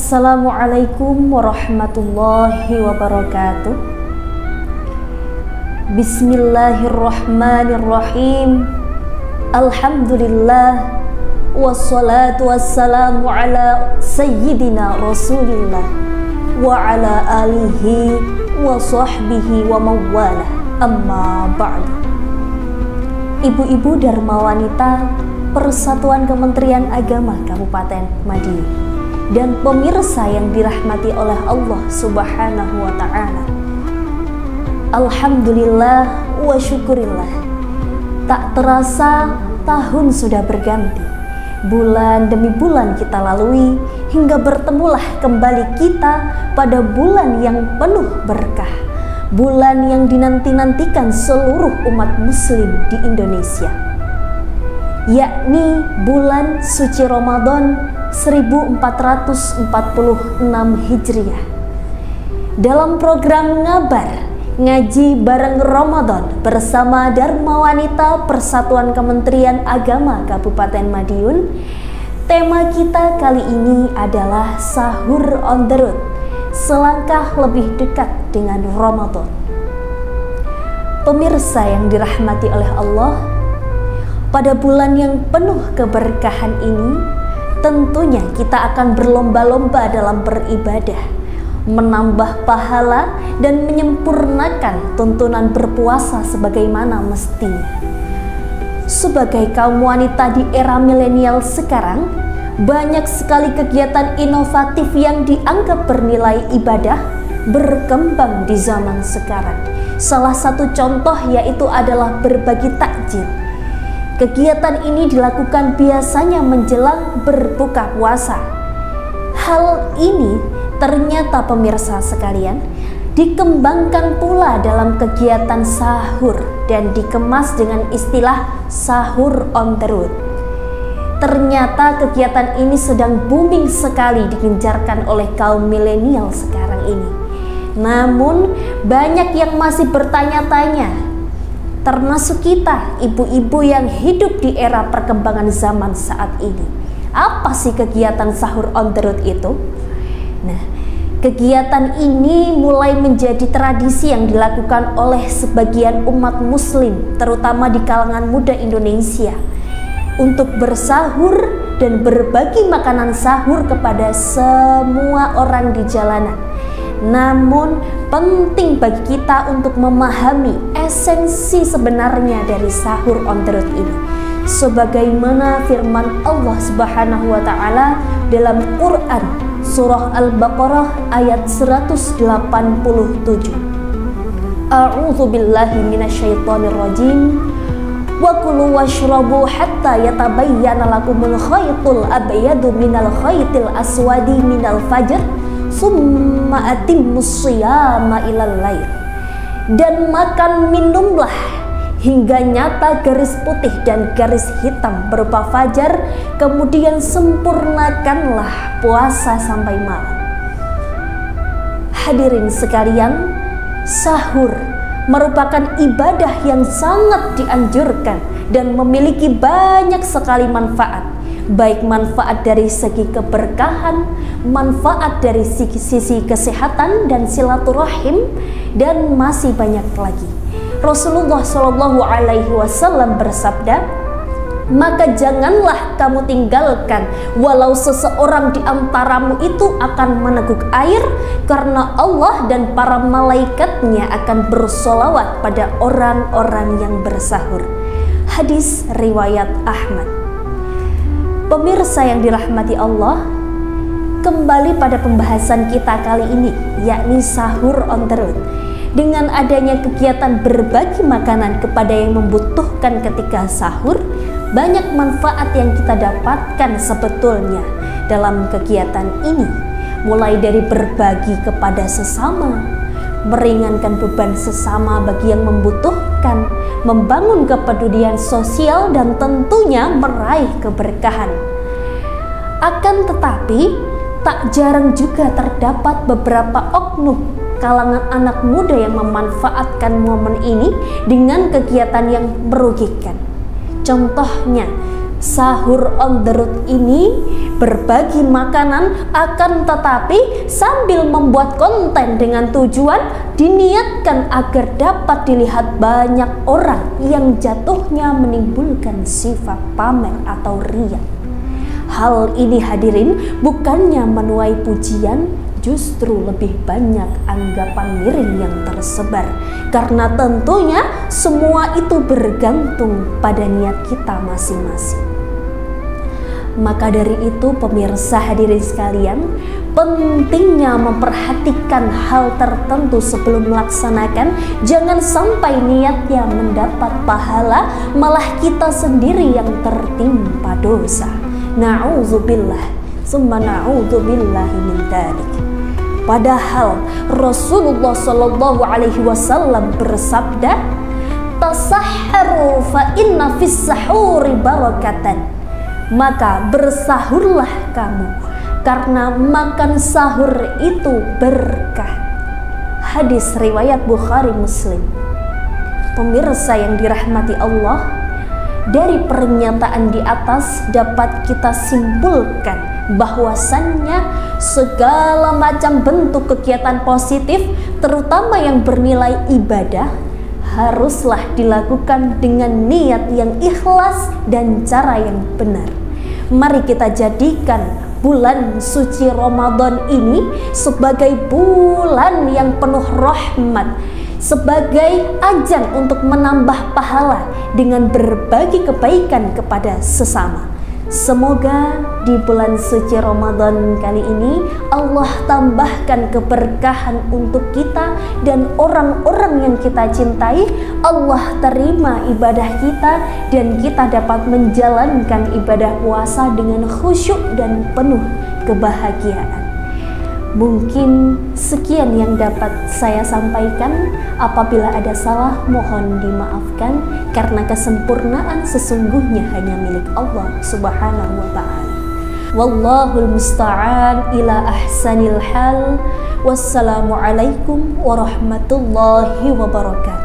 Assalamualaikum warahmatullahi wabarakatuh. Bismillahirrahmanirrahim. Alhamdulillah. Wassalatu wassalamu ala sayyidina Rasulillah wa ala alihi wa sahbihi wa mawalah. Amma ba'du. Ibu-ibu Dharma Wanita Persatuan Kementerian Agama Kabupaten Madiun dan pemirsa yang dirahmati oleh Allah Subhanahu wa Ta'ala, alhamdulillah wa syukurillah. Tak terasa tahun sudah berganti, bulan demi bulan kita lalui, hingga bertemulah kembali kita pada bulan yang penuh berkah, bulan yang dinanti-nantikan seluruh umat muslim di Indonesia, yakni bulan suci Ramadan 1446 Hijriah. Dalam program Ngabar Ngaji Bareng Ramadan bersama Dharma Wanita Persatuan Kementerian Agama Kabupaten Madiun, tema kita kali ini adalah Sahur on the Road, selangkah lebih dekat dengan Ramadan. Pemirsa yang dirahmati oleh Allah, pada bulan yang penuh keberkahan ini tentunya kita akan berlomba-lomba dalam beribadah, menambah pahala dan menyempurnakan tuntunan berpuasa sebagaimana mestinya. Sebagai kaum wanita di era milenial sekarang, banyak sekali kegiatan inovatif yang dianggap bernilai ibadah berkembang di zaman sekarang. Salah satu contoh yaitu adalah berbagi takjil. Kegiatan ini dilakukan biasanya menjelang berbuka puasa. Hal ini ternyata pemirsa sekalian dikembangkan pula dalam kegiatan sahur dan dikemas dengan istilah sahur on the road. Ternyata kegiatan ini sedang booming sekali digencarkan oleh kaum milenial sekarang ini. Namun banyak yang masih bertanya-tanya, termasuk kita, ibu-ibu yang hidup di era perkembangan zaman saat ini. Apa sih kegiatan sahur on the road itu? Nah, kegiatan ini mulai menjadi tradisi yang dilakukan oleh sebagian umat muslim, terutama di kalangan muda Indonesia, untuk bersahur dan berbagi makanan sahur kepada semua orang di jalanan. Namun penting bagi kita untuk memahami esensi sebenarnya dari sahur on the road ini, sebagaimana firman Allah Subhanahu wa Ta'ala dalam Quran surah Al-Baqarah ayat 187. A'udzu billahi minasyaitonir rajim. Wa kulu washrabu hatta yatabayyana lakumul khaytul abyadu minal khaytil aswadi minal fajr summa atimmus shiyama ilal lail. Dan makan minumlah hingga nyata garis putih dan garis hitam berupa fajar, kemudian sempurnakanlah puasa sampai malam. Hadirin sekalian, sahur merupakan ibadah yang sangat dianjurkan dan memiliki banyak sekali manfaat, baik manfaat dari segi keberkahan, manfaat dari sisi kesehatan dan silaturahim, dan masih banyak lagi. Rasulullah Shallallahu Alaihi Wasallam bersabda, maka janganlah kamu tinggalkan walau seseorang di antaramu itu akan meneguk air, karena Allah dan para malaikatnya akan bersolawat pada orang-orang yang bersahur. Hadis riwayat Ahmad. Pemirsa yang dirahmati Allah, kembali pada pembahasan kita kali ini, yakni sahur on the road. Dengan adanya kegiatan berbagi makanan kepada yang membutuhkan ketika sahur, banyak manfaat yang kita dapatkan sebetulnya dalam kegiatan ini, mulai dari berbagi kepada sesama, meringankan beban sesama bagi yang membutuhkan, membangun kepedulian sosial, dan tentunya meraih keberkahan. Akan tetapi, tak jarang juga terdapat beberapa oknum kalangan anak muda yang memanfaatkan momen ini dengan kegiatan yang merugikan. Contohnya, Sahur on the road ini berbagi makanan, akan tetapi sambil membuat konten dengan tujuan diniatkan agar dapat dilihat banyak orang, yang jatuhnya menimbulkan sifat pamer atau riya. Hal ini hadirin bukannya menuai pujian, justru lebih banyak anggapan miring yang tersebar, karena tentunya semua itu bergantung pada niat kita masing-masing. Maka dari itu pemirsa hadirin sekalian, pentingnya memperhatikan hal tertentu sebelum melaksanakan. Jangan sampai niatnya mendapat pahala, malah kita sendiri yang tertimpa dosa. Na'udzubillah, summa na'udzubillahi min dzalik. Padahal Rasulullah Shallallahu Alaihi Wasallam bersabda, tasahharu fa inna fis sahuri barakatan. Maka bersahurlah kamu, karena makan sahur itu berkah. Hadis riwayat Bukhari Muslim. Pemirsa yang dirahmati Allah, dari pernyataan di atas dapat kita simpulkan bahwasannya segala macam bentuk kegiatan positif, terutama yang bernilai ibadah, haruslah dilakukan dengan niat yang ikhlas dan cara yang benar. Mari kita jadikan bulan suci Ramadan ini sebagai bulan yang penuh rahmat, sebagai ajang untuk menambah pahala dengan berbagi kebaikan kepada sesama. Semoga di bulan suci Ramadan kali ini Allah tambahkan keberkahan untuk kita dan orang-orang yang kita cintai. Allah terima ibadah kita dan kita dapat menjalankan ibadah puasa dengan khusyuk dan penuh kebahagiaan. Mungkin sekian yang dapat saya sampaikan. Apabila ada salah, mohon dimaafkan, karena kesempurnaan sesungguhnya hanya milik Allah Subhanahu wa ta'ala. Wallahul musta'an ila ahsanil hal. Wassalamualaikum warahmatullahi wabarakatuh.